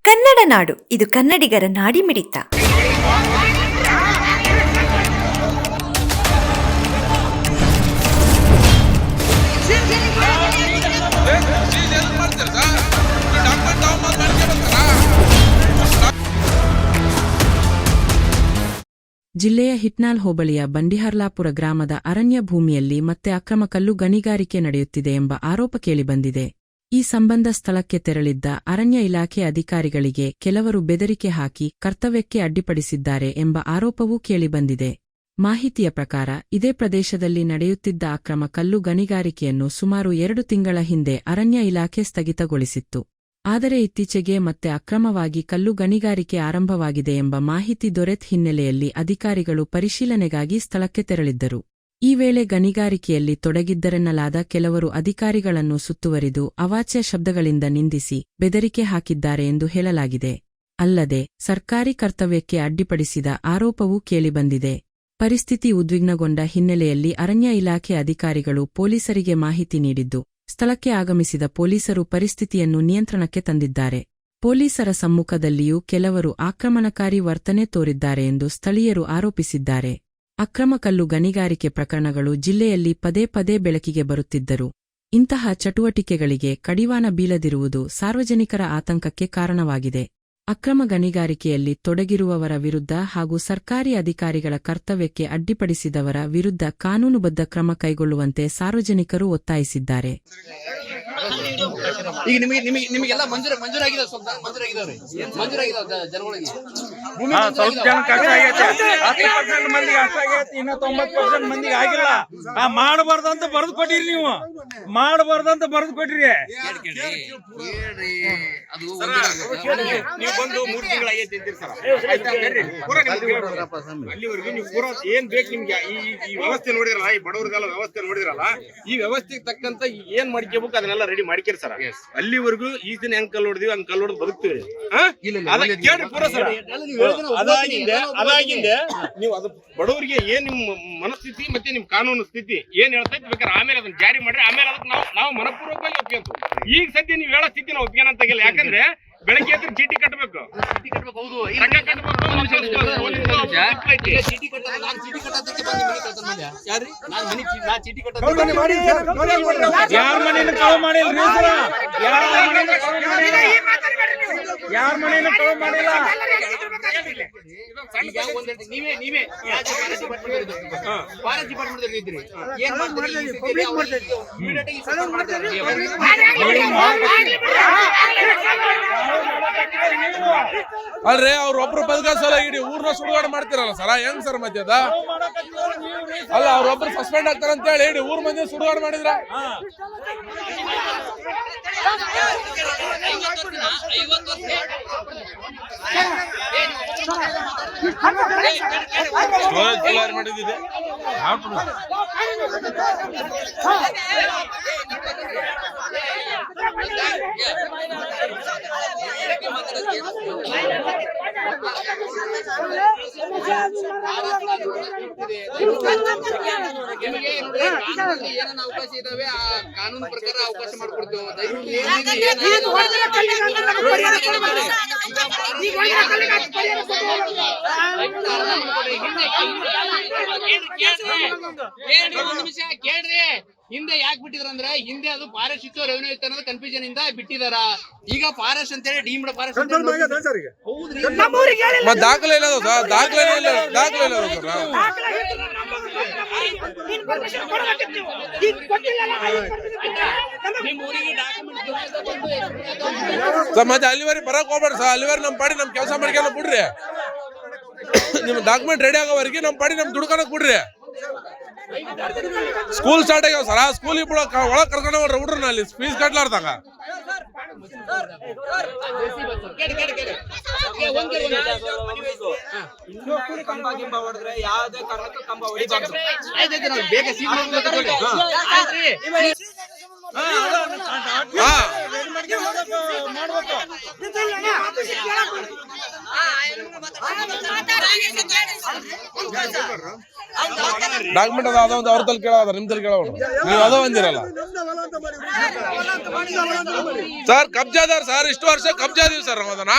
ಕನ್ನಡ ನಾಡು, ಇದು ಕನ್ನಡಿಗರ ನಾಡಿಮಿಡಿತ. ಜಿಲ್ಲೆಯ ಹಿಟ್ನಾಳ್ ಹೋಬಳಿಯ ಬಂಡಿಹರ್ಲಾಪುರ ಗ್ರಾಮದ ಅರಣ್ಯ ಭೂಮಿಯಲ್ಲಿ ಮತ್ತೆ ಅಕ್ರಮ ಕಲ್ಲು ಗಣಿಗಾರಿಕೆ ನಡೆಯುತ್ತಿದೆ ಎಂಬ ಆರೋಪ ಕೇಳಿಬಂದಿದೆ. ಈ ಸಂಬಂಧ ಸ್ಥಳಕ್ಕೆ ತೆರಳಿದ್ದ ಅರಣ್ಯ ಇಲಾಖೆ ಅಧಿಕಾರಿಗಳಿಗೆ ಕೆಲವರು ಬೆದರಿಕೆ ಹಾಕಿ ಕರ್ತವ್ಯಕ್ಕೆ ಅಡ್ಡಿಪಡಿಸಿದ್ದಾರೆ ಎಂಬ ಆರೋಪವೂ ಕೇಳಿಬಂದಿದೆ. ಮಾಹಿತಿಯ ಪ್ರಕಾರ ಇದೇ ಪ್ರದೇಶದಲ್ಲಿ ನಡೆಯುತ್ತಿದ್ದ ಅಕ್ರಮ ಕಲ್ಲು ಗಣಿಗಾರಿಕೆಯನ್ನು ಸುಮಾರು 2 ತಿಂಗಳ ಹಿಂದೆ ಅರಣ್ಯ ಇಲಾಖೆ ಸ್ಥಗಿತಗೊಳಿಸಿತ್ತು. ಆದರೆ ಇತ್ತೀಚೆಗೆ ಮತ್ತೆ ಅಕ್ರಮವಾಗಿ ಕಲ್ಲು ಗಣಿಗಾರಿಕೆ ಆರಂಭವಾಗಿದೆ ಎಂಬ ಮಾಹಿತಿ ದೊರೆತ ಹಿನ್ನೆಲೆಯಲ್ಲಿ ಅಧಿಕಾರಿಗಳು ಪರಿಶೀಲನೆಗಾಗಿ ಸ್ಥಳಕ್ಕೆ ತೆರಳಿದ್ದರು. ಈ ವೇಳೆ ಗಣಿಗಾರಿಕೆಯಲ್ಲಿ ತೊಡಗಿದ್ದರೆನ್ನಲಾದ ಕೆಲವರು ಅಧಿಕಾರಿಗಳನ್ನು ಸುತ್ತುವರಿದು ಅವಾಚ್ಯ ಶಬ್ದಗಳಿಂದ ನಿಂದಿಸಿ ಬೆದರಿಕೆ ಹಾಕಿದ್ದಾರೆ ಎಂದು ಹೇಳಲಾಗಿದೆ. ಅಲ್ಲದೆ ಸರ್ಕಾರಿ ಕರ್ತವ್ಯಕ್ಕೆ ಅಡ್ಡಿಪಡಿಸಿದ ಆರೋಪವೂ ಕೇಳಿಬಂದಿದೆ. ಪರಿಸ್ಥಿತಿ ಉದ್ವಿಗ್ನಗೊಂಡ ಹಿನ್ನೆಲೆಯಲ್ಲಿ ಅರಣ್ಯ ಇಲಾಖೆ ಅಧಿಕಾರಿಗಳು ಪೊಲೀಸರಿಗೆ ಮಾಹಿತಿ ನೀಡಿದ್ದು, ಸ್ಥಳಕ್ಕೆ ಆಗಮಿಸಿದ ಪೊಲೀಸರು ಪರಿಸ್ಥಿತಿಯನ್ನು ನಿಯಂತ್ರಣಕ್ಕೆ ತಂದಿದ್ದಾರೆ. ಪೊಲೀಸರ ಸಮ್ಮುಖದಲ್ಲಿಯೂ ಕೆಲವರು ಆಕ್ರಮಣಕಾರಿ ವರ್ತನೆ ತೋರಿದ್ದಾರೆ ಎಂದು ಸ್ಥಳೀಯರು ಆರೋಪಿಸಿದ್ದಾರೆ. ಅಕ್ರಮ ಕಲ್ಲು ಗಣಿಗಾರಿಕೆ ಪ್ರಕರಣಗಳು ಜಿಲ್ಲೆಯಲ್ಲಿ ಪದೇ ಪದೇ ಬೆಳಕಿಗೆ ಬರುತ್ತಿದ್ದರೂ ಇಂತಹ ಚಟುವಟಿಕೆಗಳಿಗೆ ಕಡಿವಾಣ ಬೀಳದಿರುವುದು ಸಾರ್ವಜನಿಕರ ಆತಂಕಕ್ಕೆ ಕಾರಣವಾಗಿದೆ. ಅಕ್ರಮ ಗಣಿಗಾರಿಕೆಯಲ್ಲಿ ತೊಡಗಿರುವವರ ವಿರುದ್ಧ ಹಾಗೂ ಸರ್ಕಾರಿ ಅಧಿಕಾರಿಗಳ ಕರ್ತವ್ಯಕ್ಕೆ ಅಡ್ಡಿಪಡಿಸಿದವರ ವಿರುದ್ಧ ಕಾನೂನುಬದ್ಧ ಕ್ರಮ ಕೈಗೊಳ್ಳುವಂತೆ ಸಾರ್ವಜನಿಕರು ಒತ್ತಾಯಿಸಿದ್ದಾರೆ. ಈಗ ನಿಮಗೆಲ್ಲ ಮಂಜೂರಾಗಿದೆ ಜನಗಳಿಗೆ ಸ್ವಲ್ಪ ಜನಕ್ಕೆ ಅಷ್ಟ ಆಗೈತೆ. 10% ಮಂದಿಗೆ ಅಷ್ಟ ಆಗೈತಿ, ಇನ್ನ 90% ಮಂದಿಗೆ ಆಗಿಲ್ಲ. ಮಾಡಬಾರ್ದಂತ ಬರೆದು ಕೊಟ್ಟಿರಿ, ನೀವು ಮಾಡಬಾರ್ದಂತ ಬರೆದು ಕೊಟ್ಟಿರಿ. ನೀವು ಬಂದು 3 ತಿಂಗಳು ಆಗೈತಿ ಅಂತೀರಿ ಸರ್. ಅಲ್ಲಿವರೆಗೂ ನೀವು ಪೂರಾ ಏನ್ ಬೇಕು ನಿಮ್ಗೆ ಈ ವ್ಯವಸ್ಥೆ ನೋಡಿದ್ರಲ್ಲ, ಈ ಬಡವರಿಗೆಲ್ಲ ವ್ಯವಸ್ಥೆ ನೋಡಿದ್ರಲ್ಲ, ಈ ವ್ಯವಸ್ಥೆಗೆ ತಕ್ಕಂತ ಏನ್ ಮಾಡ್ಕೋಬೇಕು ಅದನ್ನೆಲ್ಲ ರೆಡಿ ಮಾಡ್ಕೇರಿ ಸರ್. ಅಲ್ಲಿವರೆಗೂ ಈ ದಿನ ಹೆಂಗ್ ಕಲ್ಲು ಹೊಡೆದಿವಿ ಹಂಗ್ ಕಲ್ಲು ಹೊಡೆದು ಬದುಕ್ತಿವಿ. ಕೇಳ್ರಿ ಪೂರ ಸರ್. ಅದಾಗಿಂದೆ ನೀವು ಅದು ಬಡವರಿಗೆ ಏನ್ ನಿಮ್ ಮನಸ್ಥಿತಿ ಮತ್ತೆ ನಿಮ್ ಕಾನೂನು ಸ್ಥಿತಿ ಏನ್ ಹೇಳ್ತೈತಿ ಬೇಕಾದ್ರೆ ಆಮೇಲೆ ಅದನ್ನ ಜಾರಿ ಮಾಡ್ರಿ. ಆಮೇಲೆ ಅದಕ್ಕೆ ನಾವು ಮನಪೂರ್ವಕವಾಗಿ ಒಪ್ಕೊಂತ. ಈಗ ಸದ್ಯ ನೀವು ಹೇಳೋ ಸ್ಥಿತಿ ನಾವು ಒಪ್ಪಿಗೆ ಅಂತ ಯಾಕಂದ್ರೆ ಬೆಳಗ್ಗೆ ಎದ್ದು ಚೀಟಿ ಕಟ್ಟಬೇಕು. ಯಾರ ಮನೇನು ಕಳು ಮಾಡಿಲ್ಲ, ಯಾರ ಮನೇನು ಕಳು ಮಾಡಿಲ್ಲ. ನೀವೇ ಫಾರೆಸ್ಟ್ ಡಿಪಾರ್ಟ್ಮೆಂಟ್ ಇದ್ರಿ, ಏನ್ ಅಲ್ರಿ ಅವ್ರೊಬ್ರು ಬದುಕಸಲ ಇಡೀ ಊರ್ನ ಸುಡುಗಾಡು ಮಾಡ್ತಿರಲ್ಲ ಸರ, ಹೆಂಗ್ ಸರ್ ಮಧ್ಯ ಅಲ್ಲ ಅವ್ರೊಬ್ರು ಸಸ್ಪೆಂಡ್ ಆಗ್ತಾರ ಅಂತ ಹೇಳಿ ಇಡೀ ಊರ್ ಮಂದಿ ಸುಡುಗಾಡು ಮಾಡಿದ್ರ ಮಾಡಿದ್ದೆ. ಏನನ್ನ ಅವಕಾಶ ಇದಾವೆ ಆ ಕಾನೂನು ಪ್ರಕಾರ ಅವಕಾಶ ಮಾಡ್ಕೊಡ್ತೇವೆ. ಕೇಳ್ರಿ, ಹಿಂದೆ ಯಾಕೆ ಬಿಟ್ಟಿದ್ರ ಅಂದ್ರೆ ಹಿಂದೆ ಅದು ಫಾರೆಸ್ಟ್ ಇತ್ತು, ರೆವೆನ್ಯೂ ಇತ್ತು ಅನ್ನೋದು ಕನ್ಫ್ಯೂಷನ್ ಇಂದ ಬಿಟ್ಟಿದಾರ. ಈಗ ಫಾರೆಸ್ಟ್ ಅಂತ ಹೇಳಿ ಡೀಮ್ಡ್ ಫಾರೆಸ್ಟ್ ದಾಖಲೆ ಇಲ್ಲ, ದಾಖಲೆ ಇಲ್ಲ, ದಾಖಲೆ ಇಲ್ಲ ಸರ್. ಮತ್ತೆ ಅಲ್ಲಿವರೆಗೆ ಬರಕ್ ಹೋಗ್ಬೇಡ ಸರ್. ಅಲ್ಲಿವರೆಗೆ ನಮ್ ಪಾಡಿ ನಮ್ ಕೆಲಸ ಮಾಡ್ಕೊಂಡು ಬಿಡ್ರಿ. ನಿಮ್ ಡಾಕ್ಯುಮೆಂಟ್ ರೆಡಿ ಆಗೋವರೆಗೆ ನಮ್ ಪಾಡಿ ನಮ್ ದುಡ್ಕನಕ್ ಬಿಡ್ರಿ. ಸ್ಕೂಲ್ ಸ್ಟಾರ್ಟ್ ಆಗ್ಯಾವ ಸರ್. ಸ್ಕೂಲ್ ಒಳಗ್ ಕರ್ಕೊಂಡ್ ಹೋಗ್ರಿ ಹುಡ್ರನ್ನ ಅಲ್ಲಿ ಫೀಸ್ ಕಟ್ಲಾರ್ದಾಗ. ಡಾಕ್ಯುಮೆಂಟ್ ಅದ ಅದೊಂದು ಅವ್ರ ತಲೆ ಕೇಳೋದ ನಿಮ್ ತಲೆ ಕೇಳೋಣ ನೀವು ಅದೋ ಅಂದಿರಲ್ಲ ಸರ್ ಕಬ್ಜಾದಾರ ಸರ್ ಇಷ್ಟು ವರ್ಷ ಕಬ್ಜಾ ಇದೀವಿ ಸರ್ ನಾವು ಅದನ್ನ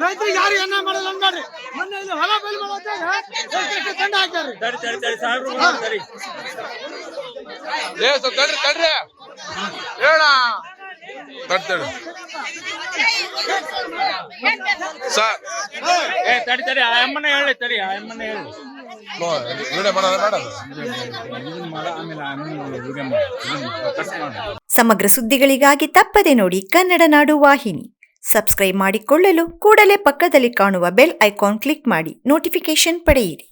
ರೈತರಿಗೆ ಯಾರು ಏನ ಮಾಡಲ್ಲ ಅನ್ಬೇಡ್ರಿ ಮೊನ್ನೆ ಇಲ್ಲಿ ಹೊಲ ಬಯಲು ದಂಡ ಹಾಕ್ಯಾರ್ರಿ ತಡ್ರಿ ತಡ್ರಿ ಹೇಳ ತಡ್ತೇಳಿ ಸರ್ ತಡಿ ಆ ಅಮ್ಮನ ಹೇಳಿ ತಡಿ ಆ ಅಮ್ಮನ ಹೇಳಿ ವಿಡಿಯೋ ಮಾಡೋದು ಬೇಡ ಸಮಗ್ರ ಸುದ್ದಿಗಳಿಗಾಗಿ ತಪ್ಪದೆ ನೋಡಿ ಕನ್ನಡ ನಾಡು ವಾಹಿನಿ. ಸಬ್ಸ್ಕ್ರೈಬ್ ಮಾಡಿಕೊಳ್ಳಲು ಕೂಡಲೇ ಪಕ್ಕದಲ್ಲಿ ಕಾಣುವ ಬೆಲ್ ಐಕಾನ್ ಕ್ಲಿಕ್ ಮಾಡಿ ನೋಟಿಫಿಕೇಶನ್ ಪಡೆಯಿರಿ.